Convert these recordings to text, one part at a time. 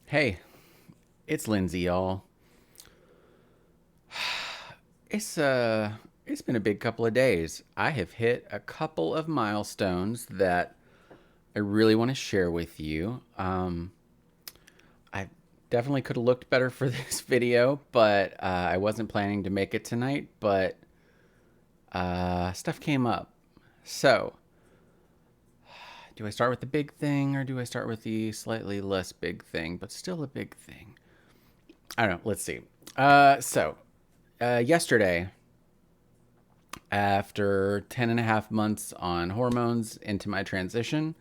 Hey, it's Lindsey, y'all. It's been a big couple of days. I have hit a couple of milestones that I really want to share with you. I definitely could have looked better for this video, but I wasn't planning to make it tonight. But stuff came up. So, do I start with the big thing or do I start with the slightly less big thing, but still a big thing? I don't know. Let's see. Yesterday, after 10 and a half months on hormones into my transition,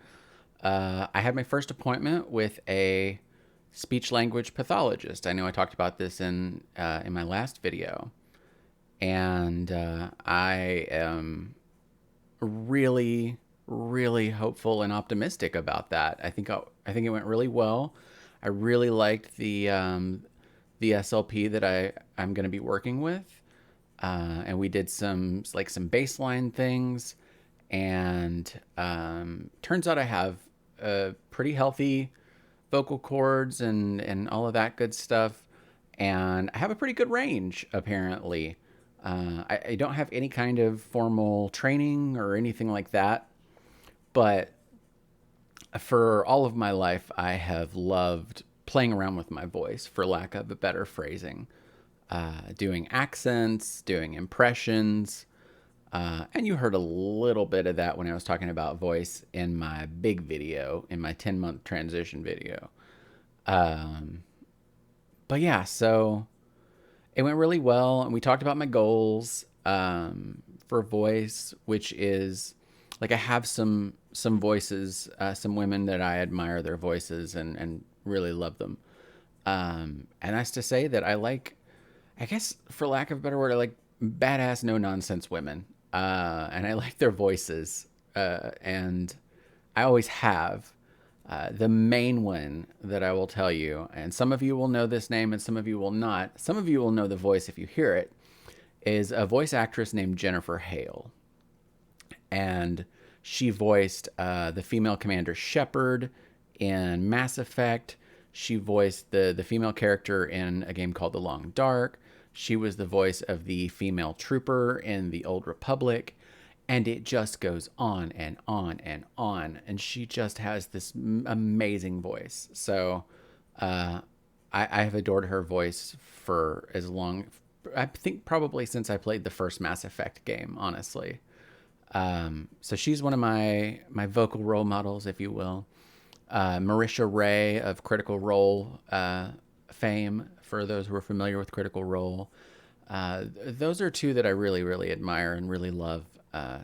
I had my first appointment with a speech language pathologist. I know I talked about this in my last video, and I am really hopeful and optimistic about that. I think it went really well. I really liked the SLP that I'm going to be working with, and we did some baseline things, and turns out I have pretty healthy vocal cords and all of that good stuff, and I have a pretty good range apparently. I don't have any kind of formal training or anything like that, but for all of my life, I have loved playing around with my voice, for lack of a better phrasing, doing accents, doing impressions. And you heard a little bit of that when I was talking about voice in my big video, in my 10-month transition video. Um, but yeah, so it went really well. And we talked about my goals for voice, which is like I have some voices, some women that I admire their voices and really love them. And that's to say that I like, I guess for lack of a better word, I like badass, no nonsense women. And I like their voices. And I always have. The main one that I will tell you, and some of you will know this name and some of you will not. Some of you will know the voice if you hear it, is a voice actress named Jennifer Hale. And she voiced the female commander Shepard in Mass Effect. She voiced the female character in a game called The Long Dark. She was the voice of the female trooper in The Old Republic. And it just goes on and on and on. And she just has this amazing voice. So I have adored her voice for as long, I think probably since I played the first Mass Effect game, honestly. So she's one of my vocal role models, if you will. Marisha Ray of Critical Role fame, for those who are familiar with Critical Role. Those are two that I really admire and really love.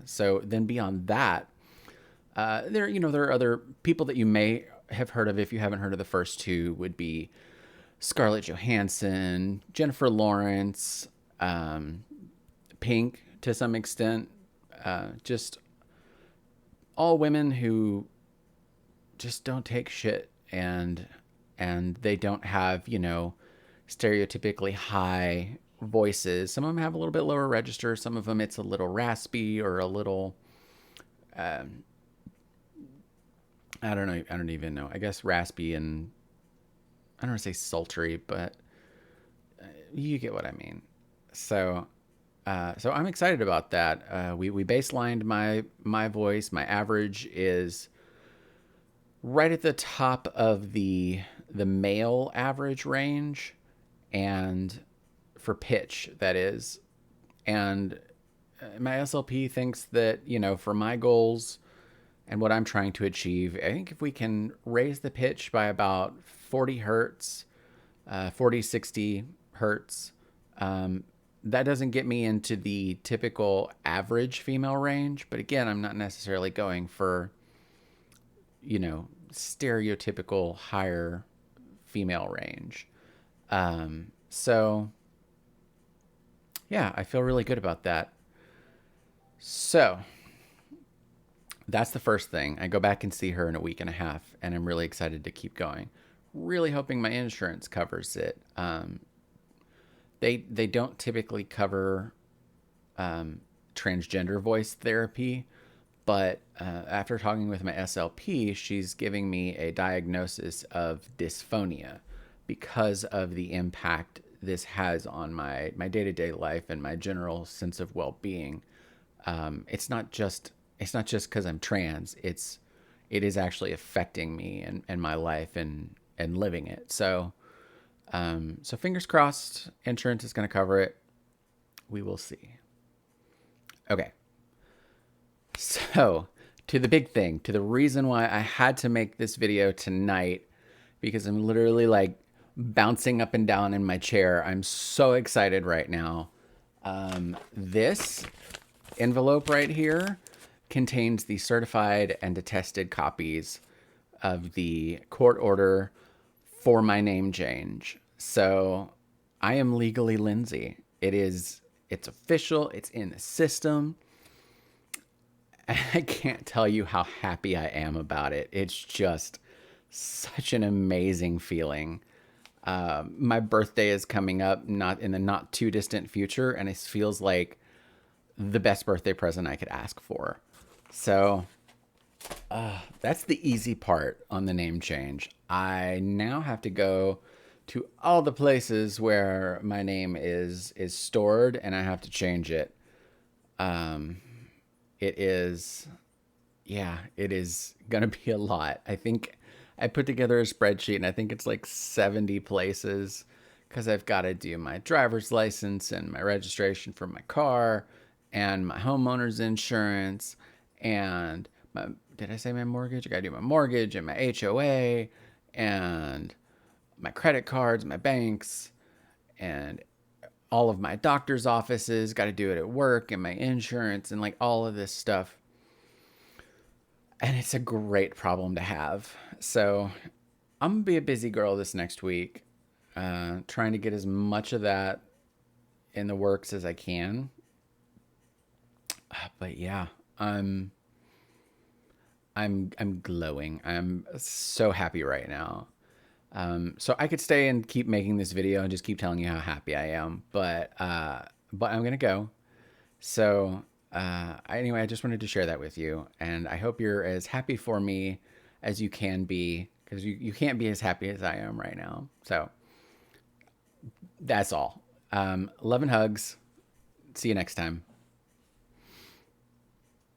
So then beyond that, there are other people that you may have heard of if you haven't heard of the first two. Would be Scarlett Johansson, Jennifer Lawrence, Pink to some extent. Just all women who just don't take shit, and they don't have, stereotypically high voices. Some of them have a little bit lower register. Some of them it's a little raspy or a little um, I don't know. I don't even know. I guess raspy and I don't want to say sultry, but you get what I mean. So so I'm excited about that. We baselined my voice. My average is right at the top of the male average range, and for pitch that is. And my SLP thinks that for my goals and what I'm trying to achieve, I think if we can raise the pitch by about 40 hertz, 40 60 hertz, um, that doesn't get me into the typical average female range. But again, I'm not necessarily going for stereotypical higher female range. So yeah, I feel really good about that. So that's the first thing. I go back and see her in a week and a half, and I'm really excited to keep going. Really hoping my insurance covers it. They don't typically cover transgender voice therapy, But after talking with my SLP, she's giving me a diagnosis of dysphonia because of the impact this has on my day-to-day life and my general sense of well-being. It's not just because I'm trans. It is actually affecting me and my life and living it. So fingers crossed, insurance is going to cover it. We will see. Okay. So, to the big thing, to the reason why I had to make this video tonight, because I'm literally like bouncing up and down in my chair. I'm so excited right now. This envelope right here contains the certified and attested copies of the court order for my name change. So I am legally Lindsey. It's official. It's in the system. I can't tell you how happy I am about it. It's just such an amazing feeling. My birthday is coming up, not in the not too distant future, and it feels like the best birthday present I could ask for. So that's the easy part on the name change. I now have to go to all the places where my name is stored, and I have to change it. It is, yeah, it is gonna be a lot. I think I put together a spreadsheet, and I think it's like 70 places because I've got to do my driver's license and my registration for my car and my homeowner's insurance and my, did I say my mortgage? I got to do my mortgage and my HOA and my credit cards, my banks, and all of my doctor's offices. Got to do it at work and my insurance and like all of this stuff. And it's a great problem to have. So I'm going to be a busy girl this next week, trying to get as much of that in the works as I can. But yeah, I'm glowing. I'm so happy right now. So I could stay and keep making this video and just keep telling you how happy I am, but I'm gonna go. So anyway, I just wanted to share that with you, and I hope you're as happy for me as you can be, because you can't be as happy as I am right now. So that's all. Love and hugs. See you next time.